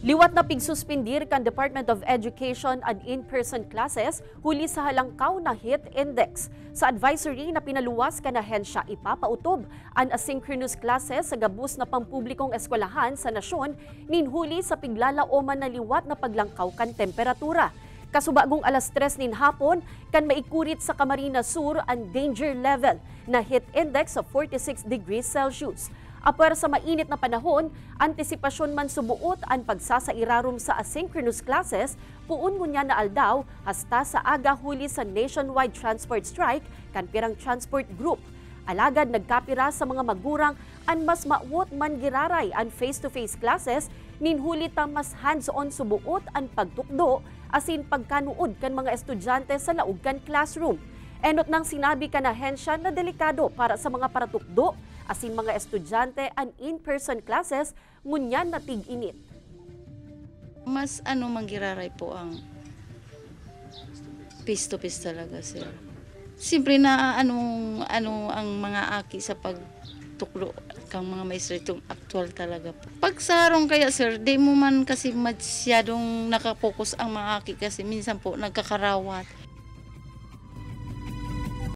Liwat na pigsuspendir kan Department of Education ang in-person classes huli sa halangkaw na heat index. Sa advisory na pinaluwas kan ahensya, ipapautob ang asynchronous classes sa gabus na pampublikong eskwelahan sa nasyon ninhuli sa piglalaoman na liwat na paglangkaw kan temperatura. Kasubagong alas 3 nin hapon, kan maikurit sa Camarines Sur ang danger level na heat index sa 46 degrees Celsius. Apar sa mainit na panahon, antisipasyon man sumuot ang pagsasairarom sa asynchronous classes, puun ngunya na aldaw hasta sa aga huli sa nationwide transport strike kan pirang transport group. Alagad nagkapira sa mga magurang ang mas mauot man giraray ang face-to-face classes, ninhuli ta mas hands-on sumuot ang pagtukdo asin pagkanuod kan mga estudyante sa laog kan classroom. Enot nang sinabi kan ahensya na delikado para sa mga paratukdo asin mga estudyante ang in-person classes ngunyan na tig-init. Mas manggiraray po ang face-to-face talaga, sir. Siyempre na ang mga aki sa pagtuklo kang mga maestro itong actual talaga po. Pag sarong kaya, sir, di mo man kasi masyadong nakapokus ang mga aki kasi minsan po nagkakarawat.